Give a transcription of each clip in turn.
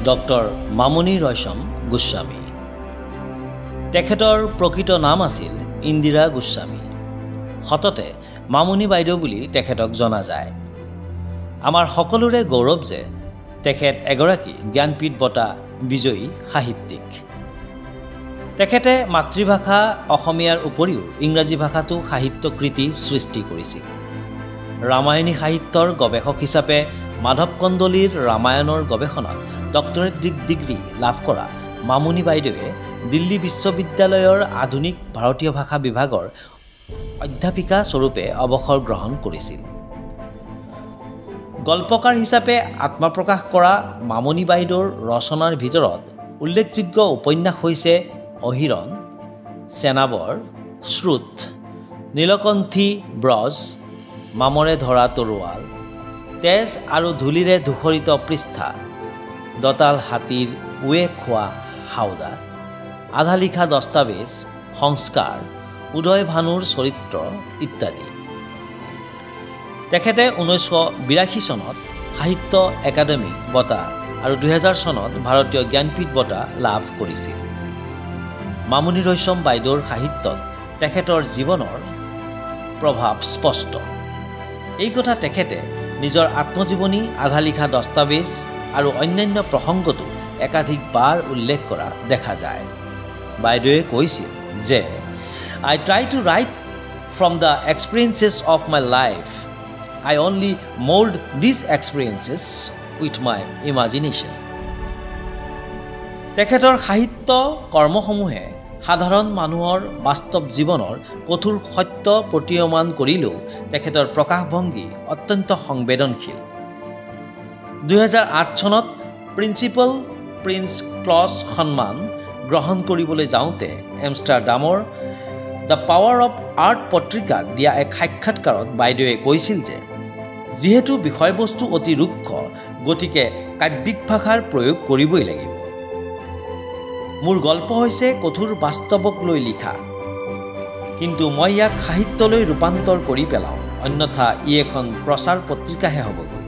Doctor Mamoni Raisom Goswami. তেখেতৰ প্ৰকৃত নাম আছিল ইন্দিৰা গোস্বামী। সততে মামণি বাইদেউ বুলি তেখেতক জনা যায়। আমাৰ সকলোৰে গৌৰৱ যে তেখেত এগৰাকী জ্ঞানপীঠ বঁটা বিজয়ী সাহিত্যিক। তেখেতে মাতৃভাষা অসমীয়াৰ উপৰিও ইংৰাজী ভাষাতো সাহিত্যকৃতি সৃষ্টি কৰিছিল। ৰামায়ণী সাহিত্যৰ গৱেষক হিচাপে মাধৱ কন্দলীৰ ৰামায়ণৰ গৱেষণাত ডক্টৰেট ডিগ্ৰী লাভ কৰা মামণি বাইদেৱে দিল্লী বিশ্ববিদ্যালয়ৰ আধুনিক ভাৰতীয় ভাষা বিভাগৰ অধ্যাপিকা স্বৰূপে অৱসৰ গ্ৰহণ কৰিছিল। গল্পকাৰ হিচাপে আত্মপ্ৰকাশ কৰা মামণি বাইদেউৰ ৰচনাৰ ভিতৰত উল্লেখযোগ্য উপন্যাস হৈছে অহিৰণ, চেনাবৰ, শ্ৰুত, নীলকণ্ঠী ব্ৰজ, মামৰে ধৰা তৰোৱাল, তেজ আৰু ধূলিৰে ধূসৰিত পৃষ্ঠা, দঁতাল হাতীৰ উৱে খোৱা হাওদা, আধা লিখা দস্তাবেজ, সংস্কাৰ, উদয় ভানুৰ চৰিত্ৰ ইত্যাদি। তেখেতে 1982 চনত সাহিত্য একাডেমি বঁটা আৰু 2000 চনত ভাৰতীয় জ্ঞানপীঠ বঁটা লাভ কৰিছিল। মামণি ৰয়ছম বাইদেউৰ সাহিত্যত তেখেতৰ জীৱনৰ প্ৰভাৱ স্পষ্ট। এই কথা তেখেতে নিজৰ আত্মজীৱনী, আধা লিখা দস্তাবেজ আৰু অন্যান্য প্ৰসংগতো একাধিকবাৰ উল্লেখ কৰা দেখা যায়। বাইদেৱে কৈছিল যে I try to write from the experiences of my life. I only mold these experiences with my imagination. তেখেতৰ সাহিত্য কৰ্মসমূহে সাধাৰণ মানুহৰ বাস্তৱ জীৱনৰ কঠোৰ সত্য প্ৰতীয়মান কৰিলেও তেখেতৰ প্ৰকাশভংগী অত্যন্ত সংবেদনশীল। 2008 চনত প্ৰিন্সিপাল প্ৰিন্স ক্লজ সন্মান গ্ৰহণ কৰিবলৈ যাওঁতে এমষ্টাৰডামৰ দ্য পাৱাৰ অৱ আৰ্ট পত্ৰিকাক দিয়া এক সাক্ষাৎকাৰত বাইদেৱে কৈছিল যে যিহেতু বিষয়বস্তু অতি ৰুক্ষ, গতিকে কাব্যিক ভাষাৰ প্ৰয়োগ কৰিবই লাগিব। মোৰ গল্প হৈছে কঠোৰ বাস্তৱক লৈ লিখা, কিন্তু মই ইয়াক সাহিত্যলৈ ৰূপান্তৰ কৰি পেলাওঁ, অন্যথা ই এখন প্ৰচাৰ পত্ৰিকাহে হ'বগৈ।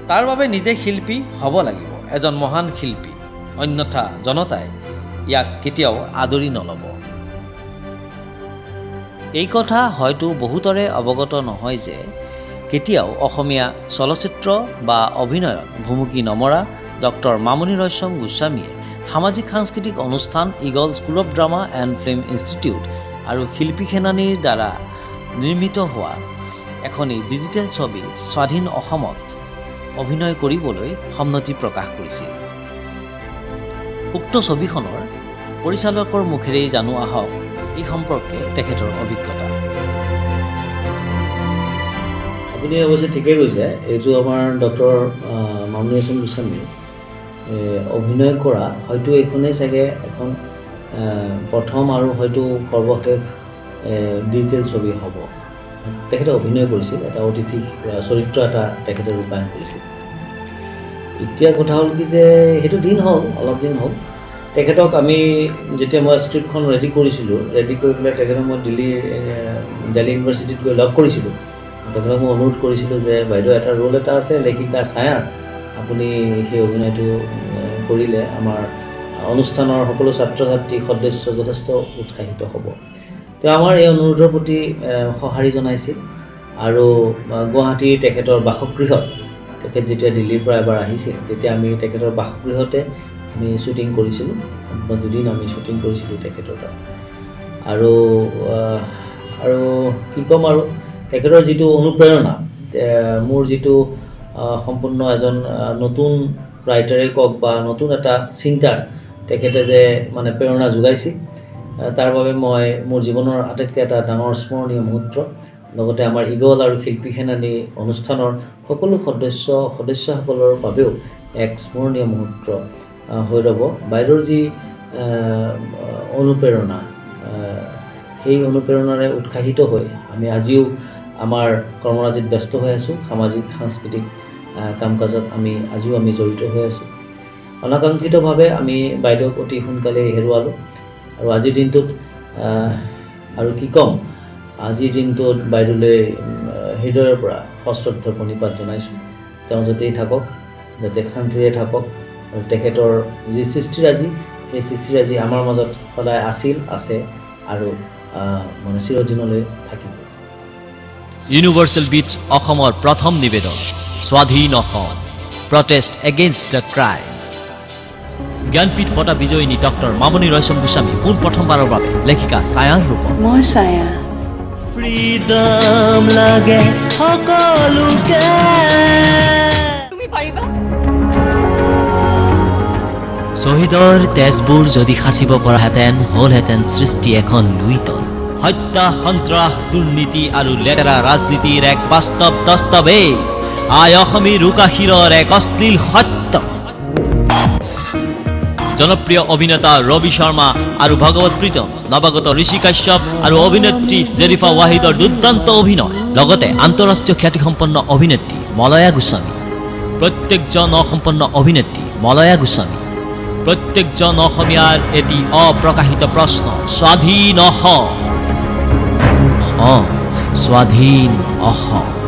তাৰ বাবে নিজে শিল্পী হ'ব লাগিব, এজন মহান শিল্পী, অন্যথা জনতাই ইয়াক কেতিয়াও আদৰি নল'ব। এই কথা হয়তো বহুতৰে অৱগত নহয় যে কেতিয়াও অসমীয়া চলচ্চিত্ৰ বা অভিনয়ত ভুমুকি নমৰা ডক্টৰ মামণি ৰয়ছম গোস্বামীয়ে সামাজিক সাংস্কৃতিক অনুষ্ঠান eagle school of drama and film institute আৰু শিল্পী সেনানীৰ দ্বাৰা নিৰ্মিত হোৱা এখনি ডিজিটেল ছবি স্বাধীন অসমত অভিনয় কৰিবলৈ সন্মতি প্ৰকাশ কৰিছিল। উক্ত ছবিখনৰ পৰিচালকৰ মুখেৰেই জানো আহক এই সম্পৰ্কে তেখেতৰ অভিজ্ঞতা। আপুনি অৱশ্যে ঠিকেই কৈছে, এইটো আমাৰ ডক্টৰ মামণি ৰয়ছম গোস্বামী অভিনয় কৰা হয়তো এইখনেই চাগে এখন প্ৰথম আৰু হয়তো সৰ্বশেষ ডিজিটেল ছবি হ'ব। তেখেতে অভিনয় কৰিছিল, এটা অতিথি চৰিত্ৰ এটা তেখেতে ৰূপায়ণ কৰিছিল। এতিয়া কথা হ'ল কি যে সেইটো দিন হ'ল, অলপ দিন হ'ল। তেখেতক আমি যেতিয়া মই স্ক্ৰিপ্টখন ৰেডি কৰিছিলোঁ, ৰেডি কৰি পেলাই তেখেতক মই দিল্লী ইউনিভাৰ্চিটিত গৈ লগ কৰিছিলোঁ। তেখেতক মই অনুৰোধ কৰিছিলোঁ যে বাইদেউ এটা ৰোল এটা আছে লেখিকা ছায়াৰ, আপুনি সেই অভিনয়টো কৰিলে আমাৰ অনুষ্ঠানৰ সকলো ছাত্ৰ ছাত্ৰী সদস্য যথেষ্ট উৎসাহিত হ'ব। তেওঁ আমাৰ এই অনুৰোধৰ প্ৰতি সঁহাৰি জনাইছিল আৰু গুৱাহাটীৰ তেখেতৰ বাসগৃহত, তেখেত যেতিয়া দিল্লীৰ পৰা এবাৰ আহিছিল তেতিয়া আমি তেখেতৰ বাসগৃহতে আমি শ্বুটিং কৰিছিলোঁ। 2 দিন আমি শ্বুটিং কৰিছিলোঁ তেখেতৰ তাত। আৰু কি ক'ম আৰু তেখেতৰ যিটো অনুপ্ৰেৰণা, মোৰ যিটো সম্পূৰ্ণ এজন নতুন ৰাইটাৰে কওক বা নতুন এটা চিন্তাৰ তেখেতে যে মানে প্ৰেৰণা যোগাইছিল, তাৰ বাবে মই মোৰ জীৱনৰ আটাইতকৈ এটা ডাঙৰ স্মৰণীয় মুহূৰ্ত। লগতে আমাৰ ইগল আৰু শিল্পী সেনানী অনুষ্ঠানৰ সকলো সদস্যসকলৰ বাবেও এক স্মৰণীয় মুহূৰ্ত হৈ ৰ'ব। বাইদেউৰ যি অনুপ্ৰেৰণা, সেই অনুপ্ৰেৰণাৰে উৎসাহিত হৈ আমি আজিও আমাৰ কৰ্মৰাজিত ব্যস্ত হৈ আছোঁ। সামাজিক সাংস্কৃতিক কাম কাজত আজিও আমি জড়িত হৈ আছোঁ। অনাকাংক্ষিতভাৱে আমি বাইদেউক অতি সোনকালে হেৰুৱালোঁ আৰু আজিৰ দিনটোত আৰু কি ক'ম, আজিৰ দিনটোত বাইদেউলৈ হৃদয়ৰ পৰা সশ্ৰদ্ধ প্ৰণিপাত জনাইছোঁ। তেওঁ যাতেই থাকক, যাতে শান্তিৰে থাকক, আৰু তেখেতৰ যি সৃষ্টিৰাজি সেই সৃষ্টিৰাজি আমাৰ মাজত সদায় আছিল আছে আৰু মানে চিৰদিনলৈ থাকিব। ইউনিভাৰ্চেল বিটছ অসমৰ প্ৰথম নিবেদন স্বাধীন Assam protest against the crime. Jnanpith বঁটা বিজয়িনী ডক্টৰ মামণি ৰয়ছম গোস্বামী পোন প্ৰথমবাৰৰ বাবে লেখিকা ছায়াৰ ৰূপত। মই ছায়া। ফ্ৰীডম লাগে সকলোকে। তুমি পাৰিবা। শ্বহীদৰ তেজবোৰ যদি সাঁচিব পৰাহেঁতেন হ'লহেঁতেন সৃষ্টি এখন লুইতল। হত্যা সন্ত্ৰাস দুৰ্নীতি আৰু লেতেৰা ৰাজনীতিৰ এক বাস্তৱ দস্তাবেজ। আই অসমীৰ উকাশিৰৰ এক অশ্লীল সত্য। জনপ্ৰিয় অভিনেতা ৰবি শৰ্মা আৰু ভগৱত প্ৰীতম, নৱাগত ঋষি কাশ্যপ আৰু অভিনেত্ৰী জেৰিফা ৱাহিদৰ দুৰ্দান্ত অভিনয়, লগতে আন্তঃৰাষ্ট্ৰীয় খ্যাতিসম্পন্ন অভিনেত্ৰী মলয়া গোস্বামী। প্ৰত্যেকজন অসম্পন্ন অভিনেত্ৰী মলয়া গোস্বামী। প্ৰত্যেকজন অসমীয়াৰ এটি অপ্ৰকাশিত প্ৰশ্ন, স্বাধীন অসম। স্বাধীন অসম।